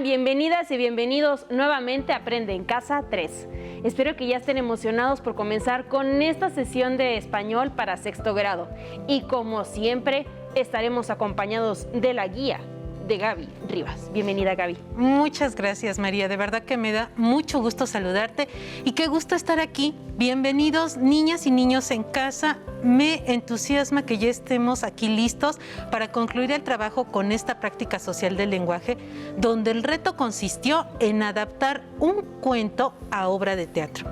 bienvenidas y bienvenidos nuevamente a Aprende en Casa 3. Espero que ya estén emocionados por comenzar con esta sesión de español para sexto grado. Y como siempre, estaremos acompañados de la guía de Gaby Rivas. Bienvenida, Gaby. Muchas gracias, María. De verdad que me da mucho gusto saludarte y qué gusto estar aquí. Bienvenidos, niñas y niños en casa. Me entusiasma que ya estemos aquí listos para concluir el trabajo con esta práctica social del lenguaje, donde el reto consistió en adaptar un cuento a obra de teatro.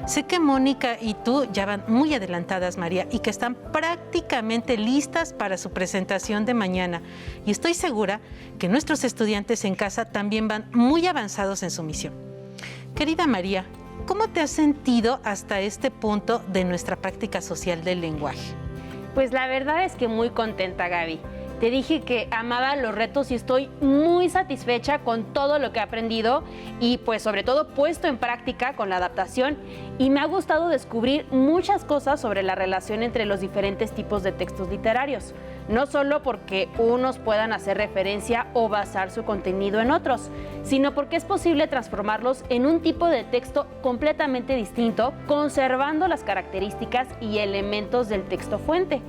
Sé que Mónica y tú ya van muy adelantadas, María, y que están prácticamente listas para su presentación de mañana. Y estoy segura que nuestros estudiantes en casa también van muy avanzados en su misión. Querida María, ¿cómo te has sentido hasta este punto de nuestra práctica social del lenguaje? Pues la verdad es que muy contenta, Gaby. Te dije que amaba los retos y estoy muy satisfecha con todo lo que he aprendido y pues sobre todo puesto en práctica con la adaptación, y me ha gustado descubrir muchas cosas sobre la relación entre los diferentes tipos de textos literarios, no solo porque unos puedan hacer referencia o basar su contenido en otros, sino porque es posible transformarlos en un tipo de texto completamente distinto, conservando las características y elementos del texto fuente.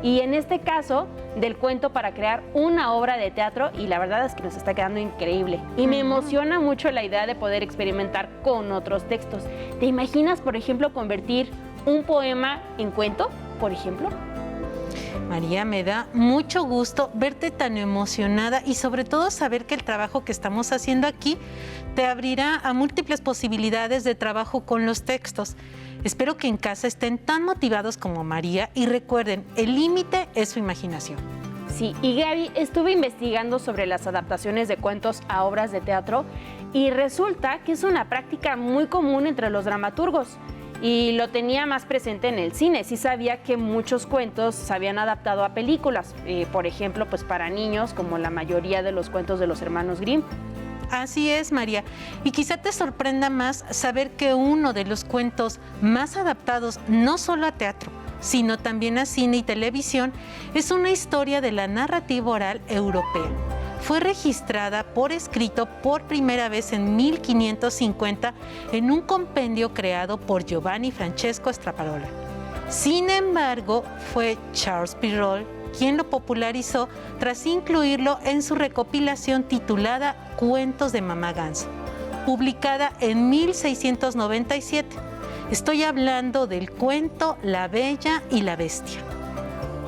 Y en este caso, del cuento para crear una obra de teatro, y la verdad es que nos está quedando increíble. Y me emociona mucho la idea de poder experimentar con otros textos. ¿Te imaginas, por ejemplo, convertir un poema en cuento, por ejemplo? María, me da mucho gusto verte tan emocionada y sobre todo saber que el trabajo que estamos haciendo aquí te abrirá a múltiples posibilidades de trabajo con los textos. Espero que en casa estén tan motivados como María y recuerden, el límite es su imaginación. Sí, y Gaby, estuve investigando sobre las adaptaciones de cuentos a obras de teatro y resulta que es una práctica muy común entre los dramaturgos. Y lo tenía más presente en el cine. Sí sabía que muchos cuentos se habían adaptado a películas, por ejemplo, pues para niños, como la mayoría de los cuentos de los hermanos Grimm. Así es, María. Y quizá te sorprenda más saber que uno de los cuentos más adaptados no solo a teatro, sino también a cine y televisión, es una historia de la narrativa oral europea. Fue registrada por escrito por primera vez en 1550 en un compendio creado por Giovanni Francesco Straparola. Sin embargo, fue Charles Perrault quien lo popularizó tras incluirlo en su recopilación titulada Cuentos de Mamá Ganso, publicada en 1697. Estoy hablando del cuento La Bella y la Bestia.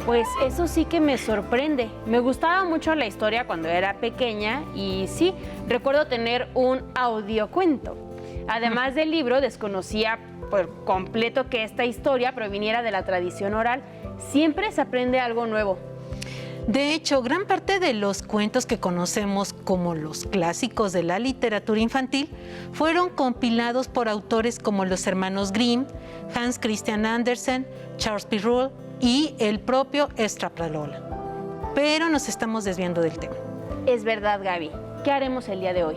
Pues eso sí que me sorprende. Me gustaba mucho la historia cuando era pequeña y sí, recuerdo tener un audiocuento. Además del libro, desconocía por completo que esta historia proviniera de la tradición oral. Siempre se aprende algo nuevo. De hecho, gran parte de los cuentos que conocemos como los clásicos de la literatura infantil fueron compilados por autores como los hermanos Grimm, Hans Christian Andersen, Charles Perrault y el propio Straparola. Pero nos estamos desviando del tema. Es verdad, Gaby. ¿Qué haremos el día de hoy?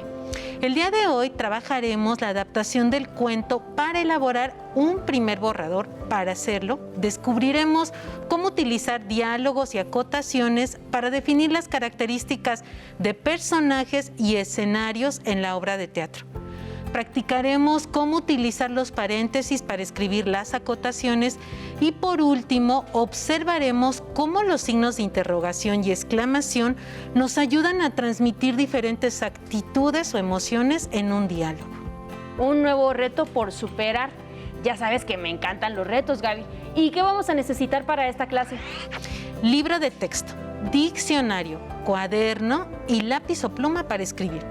El día de hoy trabajaremos la adaptación del cuento para elaborar un primer borrador. Para hacerlo, descubriremos cómo utilizar diálogos y acotaciones para definir las características de personajes y escenarios en la obra de teatro. Practicaremos cómo utilizar los paréntesis para escribir las acotaciones y por último observaremos cómo los signos de interrogación y exclamación nos ayudan a transmitir diferentes actitudes o emociones en un diálogo. Un nuevo reto por superar. Ya sabes que me encantan los retos, Gaby. ¿Y qué vamos a necesitar para esta clase? Libro de texto, diccionario, cuaderno y lápiz o pluma para escribir.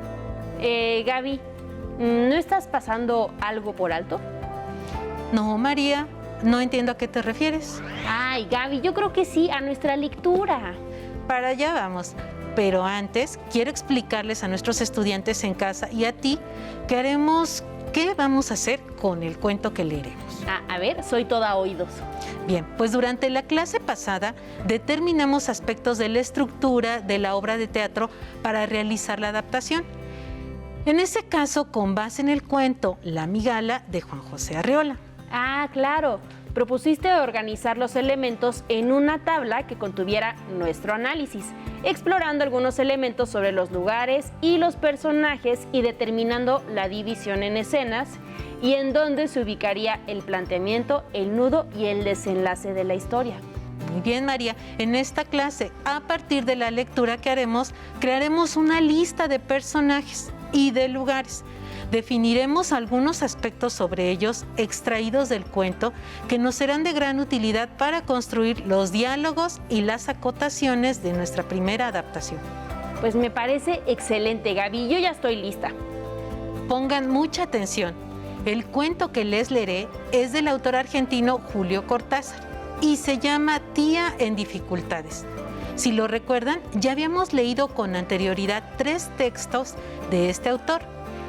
Gaby, ¿no estás pasando algo por alto? No, María, no entiendo a qué te refieres. Ay, Gaby, yo creo que sí, a nuestra lectura. Para allá vamos. Pero antes, quiero explicarles a nuestros estudiantes en casa y a ti qué vamos a hacer con el cuento que leeremos. A ver, soy toda oídos. Bien, pues durante la clase pasada determinamos aspectos de la estructura de la obra de teatro para realizar la adaptación. En ese caso, con base en el cuento La Migala de Juan José Arreola. Ah, claro. propusiste organizar los elementos en una tabla que contuviera nuestro análisis, explorando algunos elementos sobre los lugares y los personajes y determinando la división en escenas y en dónde se ubicaría el planteamiento, el nudo y el desenlace de la historia. Muy bien, María. En esta clase, a partir de la lectura que haremos, crearemos una lista de personajes y de lugares. Definiremos algunos aspectos sobre ellos extraídos del cuento que nos serán de gran utilidad para construir los diálogos y las acotaciones de nuestra primera adaptación. Pues me parece excelente, Gaby. Yo ya estoy lista. Pongan mucha atención. El cuento que les leeré es del autor argentino Julio Cortázar y se llama Tía en dificultades. Si lo recuerdan, ya habíamos leído con anterioridad 3 textos de este autor: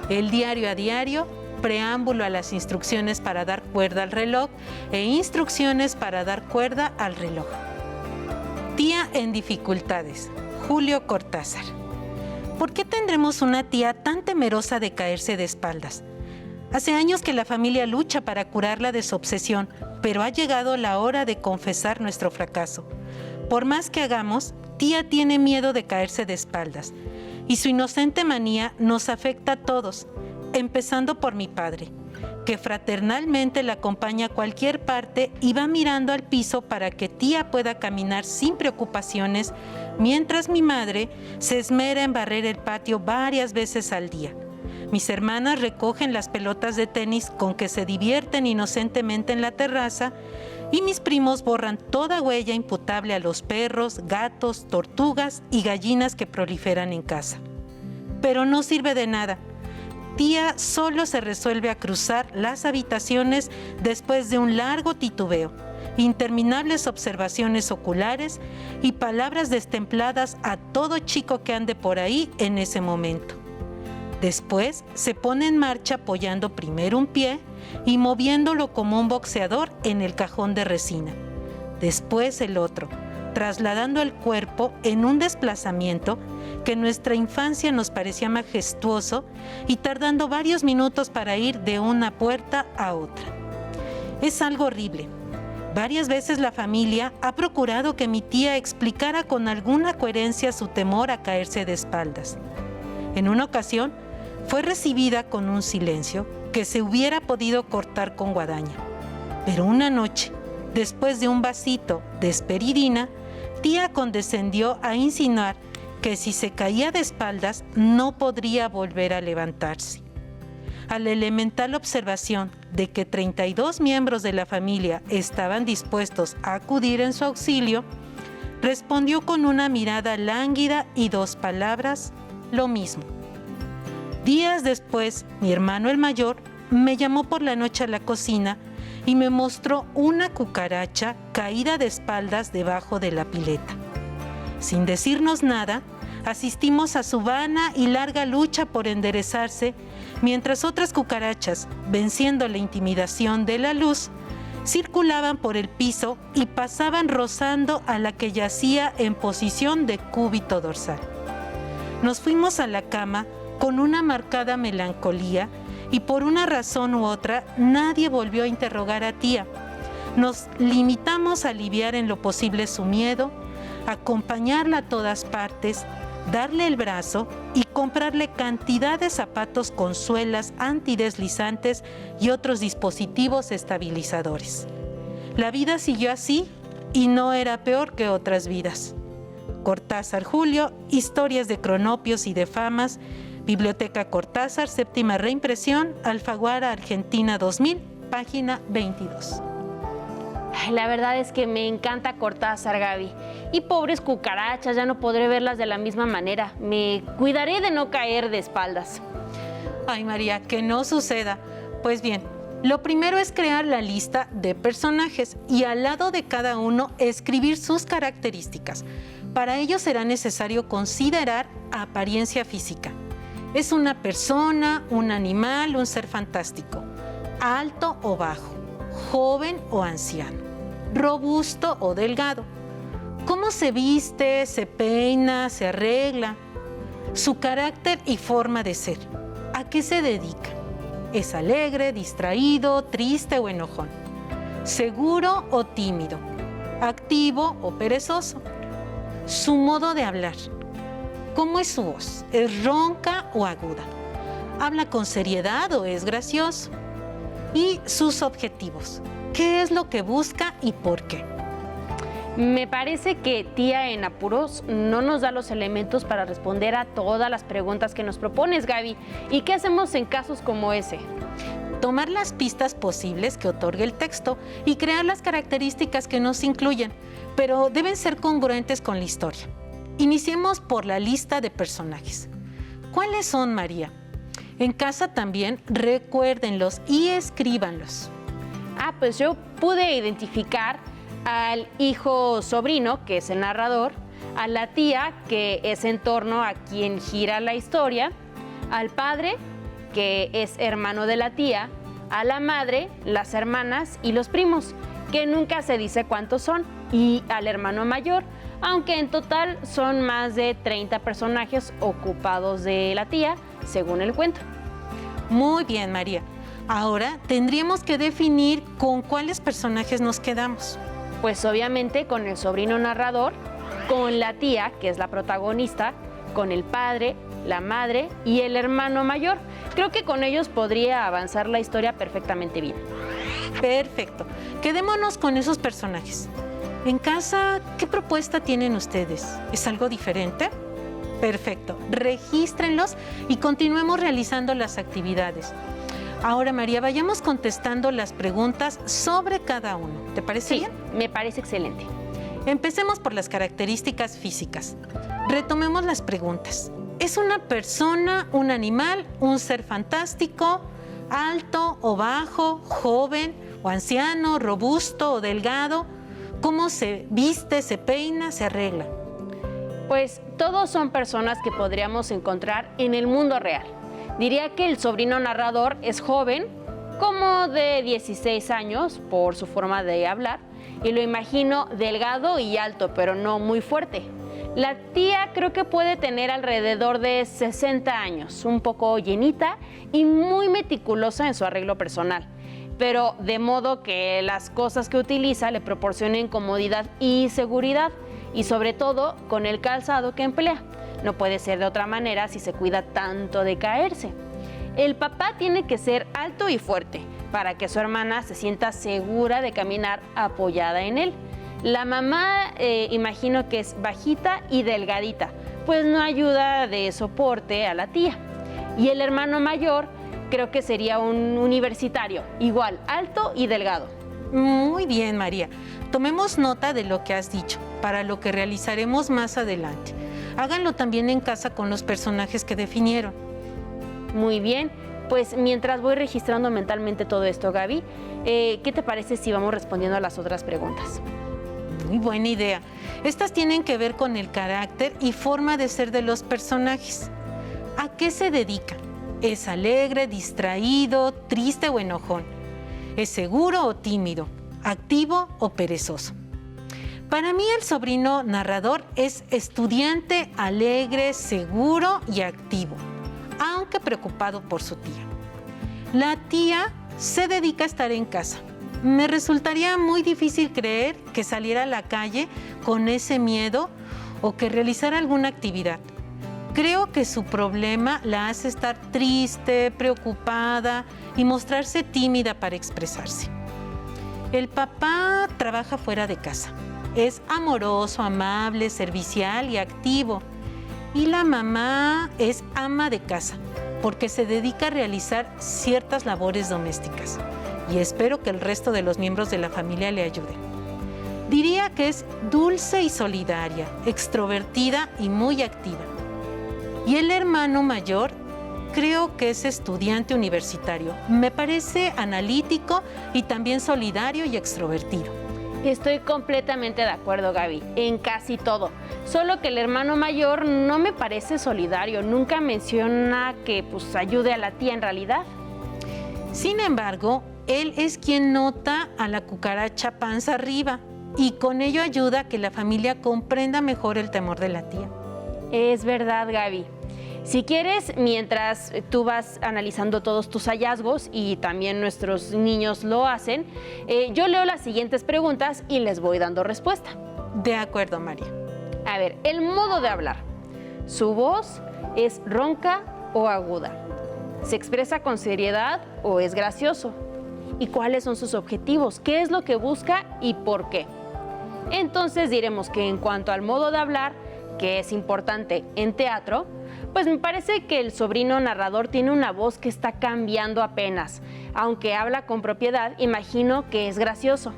El diario a diario, Preámbulo a las instrucciones para dar cuerda al reloj e Instrucciones para dar cuerda al reloj. Tía en dificultades, Julio Cortázar. ¿Por qué tendremos una tía tan temerosa de caerse de espaldas? Hace años que la familia lucha para curarla de su obsesión, pero ha llegado la hora de confesar nuestro fracaso. Por más que hagamos, tía tiene miedo de caerse de espaldas. Y su inocente manía nos afecta a todos, empezando por mi padre, que fraternalmente la acompaña a cualquier parte y va mirando al piso para que tía pueda caminar sin preocupaciones, mientras mi madre se esmera en barrer el patio varias veces al día. Mis hermanas recogen las pelotas de tenis con que se divierten inocentemente en la terraza y mis primos borran toda huella imputable a los perros, gatos, tortugas y gallinas que proliferan en casa. Pero no sirve de nada. Tía solo se resuelve a cruzar las habitaciones después de un largo titubeo, interminables observaciones oculares y palabras destempladas a todo chico que ande por ahí en ese momento. Después se pone en marcha apoyando primero un pie y moviéndolo como un boxeador en el cajón de resina. Después el otro, trasladando el cuerpo en un desplazamiento que en nuestra infancia nos parecía majestuoso y tardando varios minutos para ir de una puerta a otra. Es algo horrible. Varias veces la familia ha procurado que mi tía explicara con alguna coherencia su temor a caerse de espaldas. En una ocasión, fue recibida con un silencio que se hubiera podido cortar con guadaña. Pero una noche, después de un vasito de esperidina, tía condescendió a insinuar que si se caía de espaldas no podría volver a levantarse. A la elemental observación de que 32 miembros de la familia estaban dispuestos a acudir en su auxilio, respondió con una mirada lánguida y 2 palabras: lo mismo. Días después, mi hermano el mayor me llamó por la noche a la cocina y me mostró una cucaracha caída de espaldas debajo de la pileta. Sin decirnos nada, asistimos a su vana y larga lucha por enderezarse, mientras otras cucarachas, venciendo la intimidación de la luz, circulaban por el piso y pasaban rozando a la que yacía en posición de cúbito dorsal. Nos fuimos a la cama con una marcada melancolía y por una razón u otra nadie volvió a interrogar a tía. Nos limitamos a aliviar en lo posible su miedo, acompañarla a todas partes, darle el brazo y comprarle cantidad de zapatos con suelas antideslizantes y otros dispositivos estabilizadores. La vida siguió así y no era peor que otras vidas. Cortázar Julio, Historias de Cronopios y de Famas, Biblioteca Cortázar, séptima reimpresión, Alfaguara, Argentina 2000, página 22. La verdad es que me encanta Cortázar, Gaby. Y pobres cucarachas, ya no podré verlas de la misma manera. Me cuidaré de no caer de espaldas. Ay, María, que no suceda. Pues bien, lo primero es crear la lista de personajes y al lado de cada uno escribir sus características. Para ello será necesario considerar apariencia física. Es una persona, un animal, un ser fantástico, alto o bajo, joven o anciano, robusto o delgado. ¿Cómo se viste, se peina, se arregla? Su carácter y forma de ser. ¿A qué se dedica? ¿Es alegre, distraído, triste o enojón? seguro o tímido, activo o perezoso. Su modo de hablar. ¿Cómo es su voz? ¿Es ronca o aguda? ¿Habla con seriedad o es gracioso? Y sus objetivos. ¿Qué es lo que busca y por qué? Me parece que Tía en Apuros no nos da los elementos para responder a todas las preguntas que nos propones, Gaby. ¿Y qué hacemos en casos como ese? Tomar las pistas posibles que otorgue el texto y crear las características que nos incluyen, pero deben ser congruentes con la historia. Iniciemos por la lista de personajes. ¿Cuáles son, María? En casa también recuérdenlos y escríbanlos. Pues yo pude identificar al hijo sobrino, que es el narrador, a la tía, que es en torno a quien gira la historia, al padre, que es hermano de la tía, a la madre, las hermanas y los primos, que nunca se dice cuántos son, y al hermano mayor, aunque en total son más de 30 personajes ocupados de la tía, según el cuento. Muy bien, María. Ahora tendríamos que definir con cuáles personajes nos quedamos. Pues obviamente con el sobrino narrador, con la tía, que es la protagonista, con el padre, la madre y el hermano mayor. Creo que con ellos podría avanzar la historia perfectamente bien. Perfecto. Quedémonos con esos personajes. En casa, ¿qué propuesta tienen ustedes? ¿Es algo diferente? Perfecto. Regístrenlos y continuemos realizando las actividades. Ahora, María, vayamos contestando las preguntas sobre cada uno. ¿Te parece bien? Sí, me parece excelente. Empecemos por las características físicas. Retomemos las preguntas. ¿Es una persona, un animal, un ser fantástico, alto o bajo, joven o anciano, robusto o delgado? ¿Cómo se viste, se peina, se arregla? Pues todos son personas que podríamos encontrar en el mundo real. Diría que el sobrino narrador es joven, como de 16 años por su forma de hablar, y lo imagino delgado y alto, pero no muy fuerte. La tía creo que puede tener alrededor de 60 años, un poco llenita y muy meticulosa en su arreglo personal, pero de modo que las cosas que utiliza le proporcionen comodidad y seguridad, y sobre todo con el calzado que emplea. No puede ser de otra manera si se cuida tanto de caerse. El papá tiene que ser alto y fuerte para que su hermana se sienta segura de caminar apoyada en él. La mamá imagino que es bajita y delgadita, pues no ayuda de soporte a la tía. Y el hermano mayor creo que sería un universitario, igual, alto y delgado. Muy bien, María. Tomemos nota de lo que has dicho, para lo que realizaremos más adelante. Háganlo también en casa con los personajes que definieron. Muy bien, pues mientras voy registrando mentalmente todo esto, Gaby, ¿qué te parece si vamos respondiendo a las otras preguntas? Muy buena idea. Estas tienen que ver con el carácter y forma de ser de los personajes. ¿A qué se dedica? ¿Es alegre, distraído, triste o enojón? ¿Es seguro o tímido? ¿Activo o perezoso? Para mí el sobrino narrador es estudiante, alegre, seguro y activo, aunque preocupado por su tía. La tía se dedica a estar en casa. Me resultaría muy difícil creer que saliera a la calle con ese miedo o que realizara alguna actividad. Creo que su problema la hace estar triste, preocupada y mostrarse tímida para expresarse. El papá trabaja fuera de casa. Es amoroso, amable, servicial y activo. Y la mamá es ama de casa, porque se dedica a realizar ciertas labores domésticas. Y espero que el resto de los miembros de la familia le ayuden. Diría que es dulce y solidaria, extrovertida y muy activa. Y el hermano mayor creo que es estudiante universitario. Me parece analítico y también solidario y extrovertido. Estoy completamente de acuerdo, Gaby, en casi todo. Solo que el hermano mayor no me parece solidario. Nunca menciona que ayude a la tía en realidad. Sin embargo, él es quien nota a la cucaracha panza arriba y con ello ayuda a que la familia comprenda mejor el temor de la tía. Es verdad, Gaby. Si quieres, mientras tú vas analizando todos tus hallazgos y también nuestros niños lo hacen, yo leo las siguientes preguntas y les voy dando respuesta. De acuerdo, María. A ver, el modo de hablar. ¿Su voz es ronca o aguda? ¿Se expresa con seriedad o es gracioso? ¿Y cuáles son sus objetivos? ¿Qué es lo que busca y por qué? Entonces diremos que en cuanto al modo de hablar, que es importante en teatro, pues me parece que el sobrino narrador tiene una voz que está cambiando apenas. Aunque habla con propiedad, imagino que es gracioso.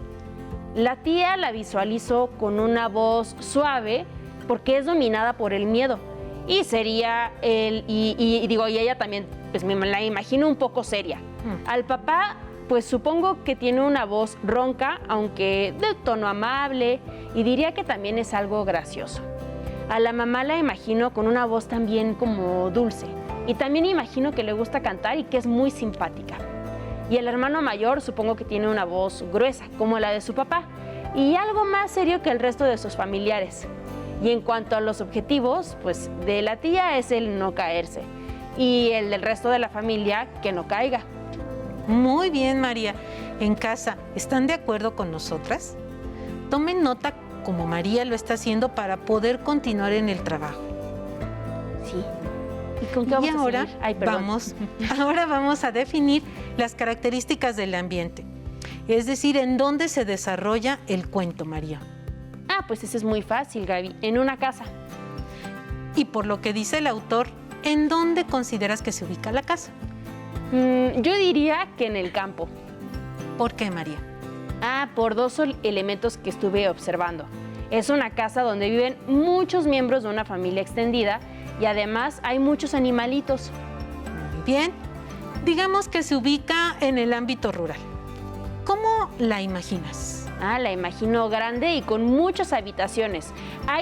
La tía la visualizo con una voz suave porque es dominada por el miedo. Y sería y ella también, pues me la imagino un poco seria. Al papá, pues supongo que tiene una voz ronca, aunque de tono amable, y diría que también es algo gracioso. A la mamá la imagino con una voz también como dulce. Y también imagino que le gusta cantar y que es muy simpática. Y el hermano mayor supongo que tiene una voz gruesa, como la de su papá, y algo más serio que el resto de sus familiares. Y en cuanto a los objetivos, pues de la tía es el no caerse. Y el del resto de la familia, que no caiga. Muy bien, María. En casa, ¿están de acuerdo con nosotras? Tomen nota como María lo está haciendo para poder continuar en el trabajo. Sí. ¿Y con qué vamos a ahora seguir? Ay, perdón. Ahora vamos a definir las características del ambiente, es decir, en dónde se desarrolla el cuento, María. Ah, pues eso es muy fácil, Gaby, en una casa. Y por lo que dice el autor, ¿en dónde consideras que se ubica la casa? Yo diría que en el campo. ¿Por qué, María? Por dos elementos que estuve observando. Es una casa donde viven muchos miembros de una familia extendida y además hay muchos animalitos. Muy bien. Digamos que se ubica en el ámbito rural. ¿Cómo la imaginas? La imagino grande y con muchas habitaciones.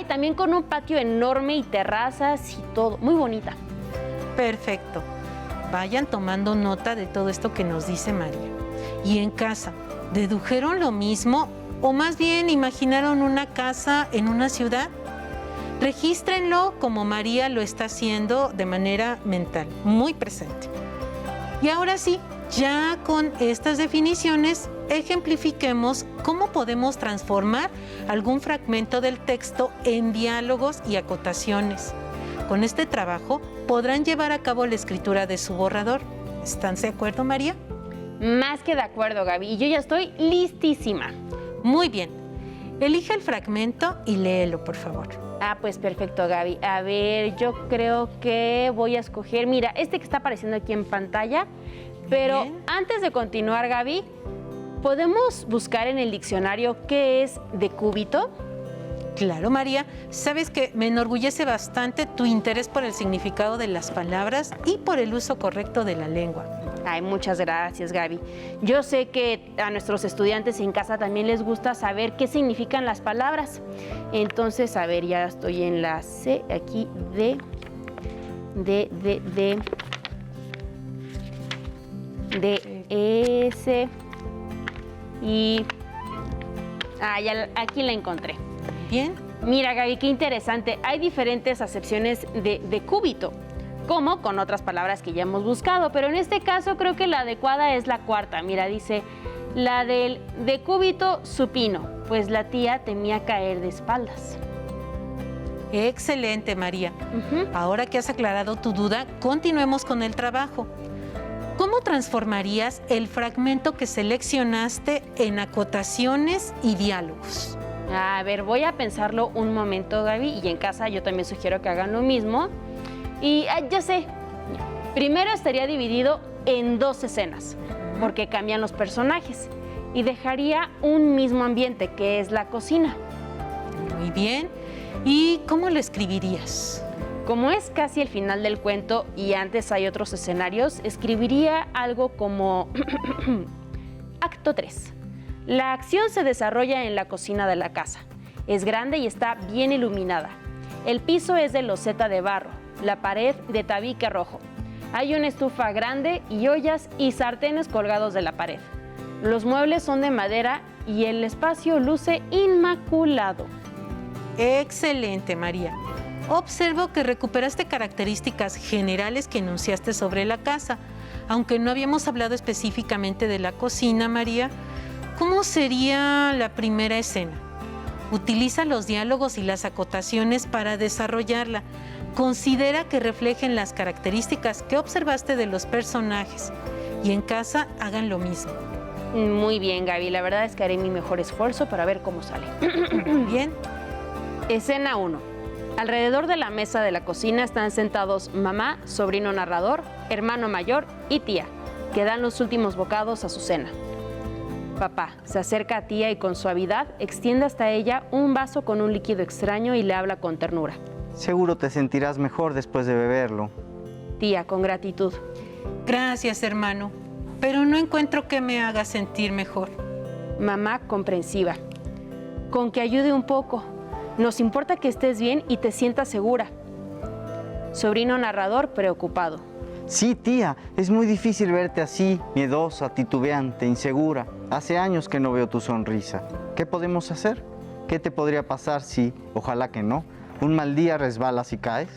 También con un patio enorme y terrazas y todo. Muy bonita. Perfecto. Vayan tomando nota de todo esto que nos dice María. Y en casa, ¿dedujeron lo mismo o más bien imaginaron una casa en una ciudad? Regístrenlo como María lo está haciendo de manera mental, muy presente. Y ahora sí, ya con estas definiciones, ejemplifiquemos cómo podemos transformar algún fragmento del texto en diálogos y acotaciones. Con este trabajo podrán llevar a cabo la escritura de su borrador. ¿Están de acuerdo, María? Más que de acuerdo, Gaby. Y yo ya estoy listísima. Muy bien. Elige el fragmento y léelo, por favor. Pues perfecto, Gaby. A ver, yo creo que voy a escoger, mira, este que está apareciendo aquí en pantalla. Pero Bien. antes de continuar, Gaby, ¿podemos buscar en el diccionario qué es decúbito? Claro, María. Sabes que me enorgullece bastante tu interés por el significado de las palabras y por el uso correcto de la lengua. Muchas gracias, Gaby. Yo sé que a nuestros estudiantes en casa también les gusta saber qué significan las palabras. Entonces, a ver, ya estoy en la C, aquí, D, S, y... aquí la encontré. Bien. Mira, Gaby, qué interesante. Hay diferentes acepciones de cúbito, como con otras palabras que ya hemos buscado, pero en este caso creo que la adecuada es la cuarta. Mira, dice, la del decúbito supino, pues la tía temía caer de espaldas. Excelente, María. Ahora que has aclarado tu duda, continuemos con el trabajo. ¿Cómo transformarías el fragmento que seleccionaste en acotaciones y diálogos? A ver, voy a pensarlo un momento, Gaby, y en casa yo también sugiero que hagan lo mismo. Y ya sé, primero estaría dividido en dos escenas, porque cambian los personajes, y dejaría un mismo ambiente, que es la cocina. Muy bien. ¿Y cómo lo escribirías? Como es casi el final del cuento y antes hay otros escenarios, escribiría algo como Acto 3. La acción se desarrolla en la cocina de la casa. Es grande y está bien iluminada. El piso es de loseta de barro, la pared de tabique rojo. Hay una estufa grande y ollas y sartenes colgados de la pared. Los muebles son de madera y el espacio luce inmaculado. Excelente, María. observo que recuperaste características generales que enunciaste sobre la casa. Aunque no habíamos hablado específicamente de la cocina, María, ¿cómo sería la primera escena? Utiliza los diálogos y las acotaciones para desarrollarla. Considera que reflejen las características que observaste de los personajes y en casa hagan lo mismo. Muy bien, Gaby. La verdad es que haré mi mejor esfuerzo para ver cómo sale. Bien. Escena 1. Alrededor de la mesa de la cocina están sentados mamá, sobrino narrador, hermano mayor y tía, que dan los últimos bocados a su cena. Papá se acerca a tía y con suavidad extiende hasta ella un vaso con un líquido extraño y le habla con ternura. Seguro te sentirás mejor después de beberlo. Tía, con gratitud. Gracias, hermano, pero no encuentro que me haga sentir mejor. Mamá, comprensiva. Con que ayude un poco. Nos importa que estés bien y te sientas segura. Sobrino narrador, preocupado. Sí, tía, es muy difícil verte así, miedosa, titubeante, insegura. Hace años que no veo tu sonrisa. ¿Qué podemos hacer? ¿Qué te podría pasar si, ojalá que no, un mal día resbalas y caes?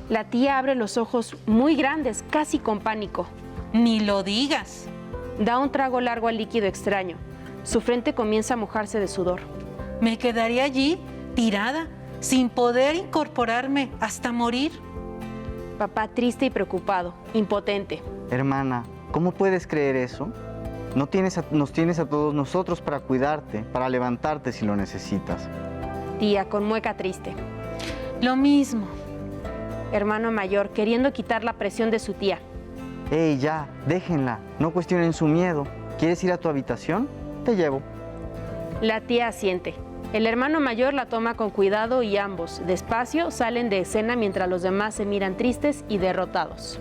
La tía abre los ojos muy grandes, casi con pánico. Ni lo digas. Da un trago largo al líquido extraño. Su frente comienza a mojarse de sudor. Me quedaría allí, tirada, sin poder incorporarme hasta morir. Papá triste y preocupado, impotente. Hermana, ¿cómo puedes creer eso? Nos tienes a todos nosotros para cuidarte, para levantarte si lo necesitas. Tía, con mueca triste. Lo mismo. Hermano mayor, queriendo quitar la presión de su tía. ¡Ey, ya! Déjenla, no cuestionen su miedo. ¿Quieres ir a tu habitación? Te llevo. La tía asiente. El hermano mayor la toma con cuidado y ambos, despacio, salen de escena mientras los demás se miran tristes y derrotados.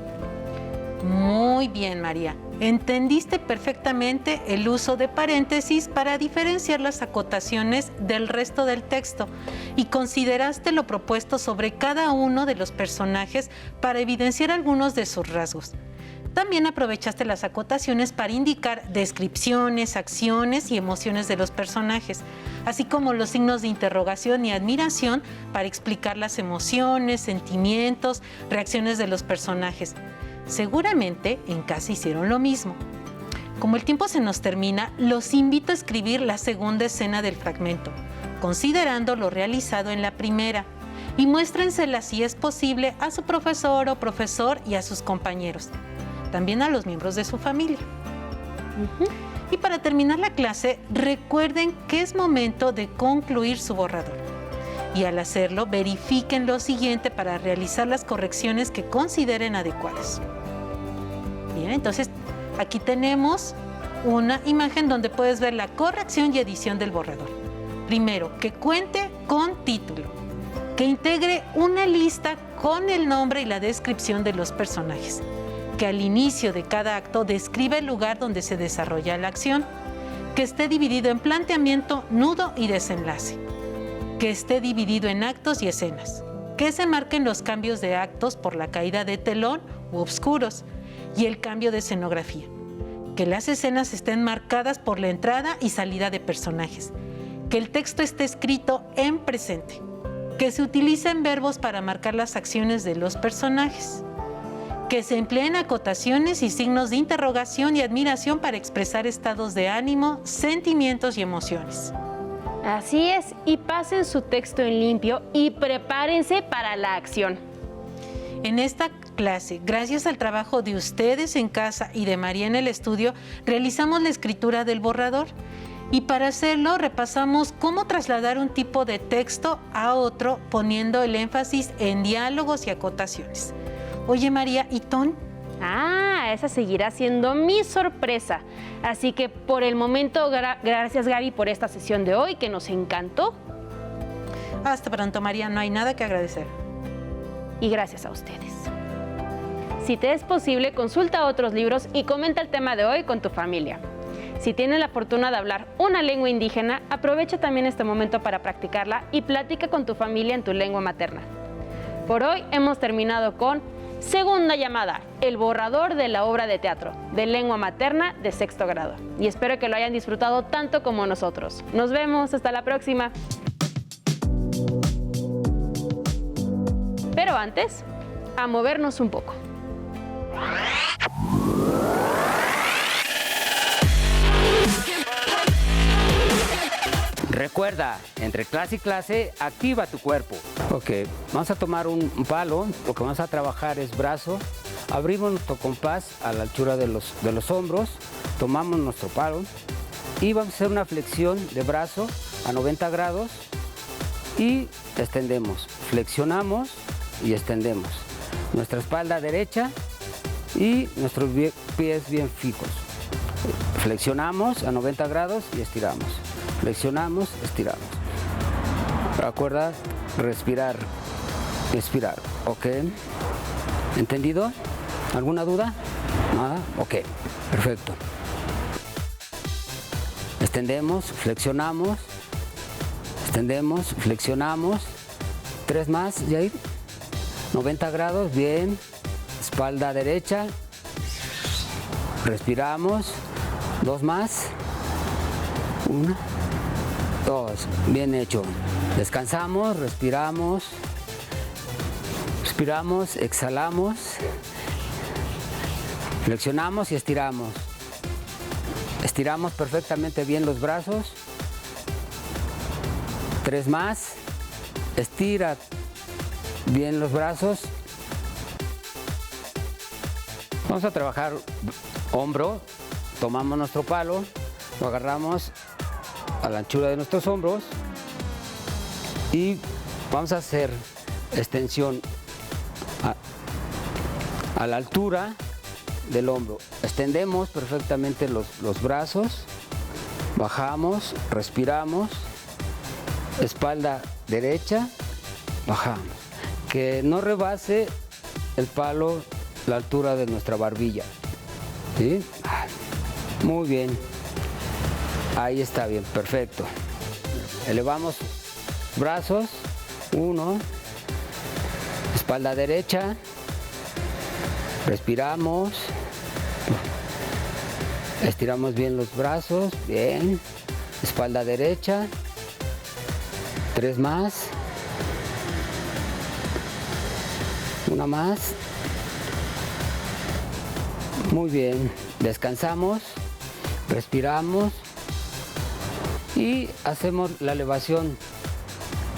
Muy bien, María. Entendiste perfectamente el uso de paréntesis para diferenciar las acotaciones del resto del texto y consideraste lo propuesto sobre cada uno de los personajes para evidenciar algunos de sus rasgos. También aprovechaste las acotaciones para indicar descripciones, acciones y emociones de los personajes, así como los signos de interrogación y admiración para explicar las emociones, sentimientos, reacciones de los personajes. Seguramente en casa hicieron lo mismo. Como el tiempo se nos termina, los invito a escribir la segunda escena del fragmento, considerando lo realizado en la primera, y muéstrensela si es posible a su profesor o profesor y a sus compañeros, también a los miembros de su familia. Y para terminar la clase, recuerden que es momento de concluir su borrador. Y al hacerlo, verifiquen lo siguiente para realizar las correcciones que consideren adecuadas. Bien, entonces aquí tenemos una imagen donde puedes ver la corrección y edición del borrador. Primero, que cuente con título, que integre una lista con el nombre y la descripción de los personajes, que al inicio de cada acto describa el lugar donde se desarrolla la acción, que esté dividido en planteamiento, nudo y desenlace, que esté dividido en actos y escenas, que se marquen los cambios de actos por la caída de telón u obscuros y el cambio de escenografía, que las escenas estén marcadas por la entrada y salida de personajes, que el texto esté escrito en presente, que se utilicen verbos para marcar las acciones de los personajes, que se empleen acotaciones y signos de interrogación y admiración para expresar estados de ánimo, sentimientos y emociones. Así es, y pasen su texto en limpio y prepárense para la acción. En esta clase, gracias al trabajo de ustedes en casa y de María en el estudio, realizamos la escritura del borrador. Y para hacerlo, repasamos cómo trasladar un tipo de texto a otro, poniendo el énfasis en diálogos y acotaciones. Oye, María, ¿y Ton? Esa seguirá siendo mi sorpresa. Así que por el momento, gracias Gaby por esta sesión de hoy que nos encantó. Hasta pronto, María, no hay nada que agradecer. Y gracias a ustedes. Si te es posible, consulta otros libros y comenta el tema de hoy con tu familia. Si tienes la fortuna de hablar una lengua indígena, aprovecha también este momento para practicarla y platica con tu familia en tu lengua materna. Por hoy hemos terminado con Segunda llamada, el borrador de la obra de teatro de lengua materna de 6º grado. Y espero que lo hayan disfrutado tanto como nosotros. Nos vemos, hasta la próxima. Pero antes, a movernos un poco. Recuerda, entre clase y clase, activa tu cuerpo. Ok, vamos a tomar un palo, lo que vamos a trabajar es brazo, abrimos nuestro compás a la altura de los hombros, tomamos nuestro palo y vamos a hacer una flexión de brazo a 90 grados y extendemos, flexionamos y extendemos. Nuestra espalda derecha y nuestros pies bien fijos. Flexionamos a 90 grados y estiramos. Flexionamos, estiramos. Recuerda respirar, expirar. ¿Ok? ¿Entendido? ¿Alguna duda? Nada. Ok, perfecto. Extendemos, flexionamos, extendemos, flexionamos. 3 más, Yair. 90 grados, bien. Espalda derecha. Respiramos. 2 más. 1, 2. Bien hecho. Descansamos, respiramos. Respiramos, exhalamos. Flexionamos y estiramos. Estiramos perfectamente bien los brazos. 3 más. Estira bien los brazos. Vamos a trabajar hombro. Tomamos nuestro palo, lo agarramos a la anchura de nuestros hombros y vamos a hacer extensión a la altura del hombro. Extendemos perfectamente los brazos, bajamos, respiramos, espalda derecha, bajamos. Que no rebase el palo la altura de nuestra barbilla. ¿Sí? Muy bien. Ahí está bien, perfecto. Elevamos brazos. 1. Espalda derecha. Respiramos. Estiramos bien los brazos. Bien. Espalda derecha. 3 más. 1 más. Muy bien. Descansamos. Respiramos. Y hacemos la elevación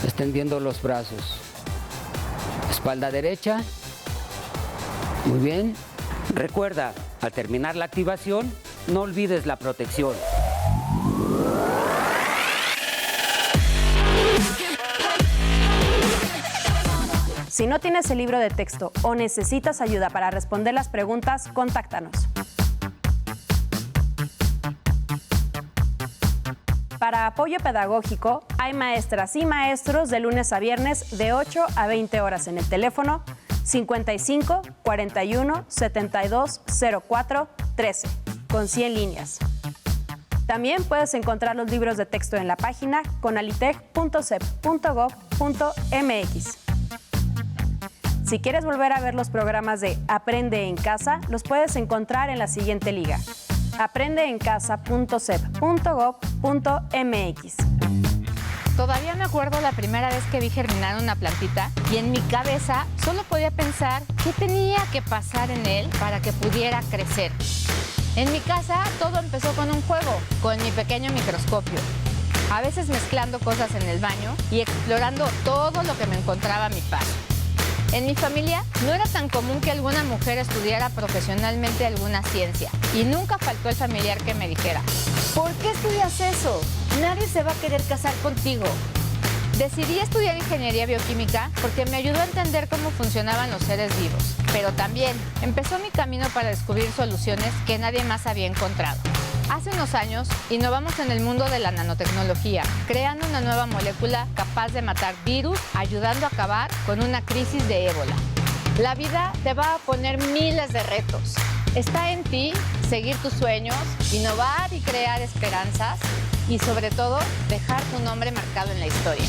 extendiendo los brazos. Espalda derecha. Muy bien. Recuerda, al terminar la activación, no olvides la protección. Si no tienes el libro de texto o necesitas ayuda para responder las preguntas, contáctanos. Para apoyo pedagógico, hay maestras y maestros de lunes a viernes de 8 a 20 horas en el teléfono 55 41 72 04 13, con 100 líneas. También puedes encontrar los libros de texto en la página conalitec.cep.gov.mx. Si quieres volver a ver los programas de Aprende en Casa, los puedes encontrar en la siguiente liga: aprendeencasa.cep.gov.mx. Todavía me acuerdo la primera vez que vi germinar una plantita y en mi cabeza solo podía pensar qué tenía que pasar en él para que pudiera crecer. En mi casa todo empezó con un juego, con mi pequeño microscopio. A veces mezclando cosas en el baño y explorando todo lo que me encontraba a mi paso. En mi familia no era tan común que alguna mujer estudiara profesionalmente alguna ciencia y nunca faltó el familiar que me dijera: ¿por qué estudias eso? Nadie se va a querer casar contigo. Decidí estudiar ingeniería bioquímica porque me ayudó a entender cómo funcionaban los seres vivos, pero también empezó mi camino para descubrir soluciones que nadie más había encontrado. Hace unos años, innovamos en el mundo de la nanotecnología, creando una nueva molécula capaz de matar virus, ayudando a acabar con una crisis de ébola. La vida te va a poner miles de retos. Está en ti seguir tus sueños, innovar y crear esperanzas y, sobre todo, dejar tu nombre marcado en la historia.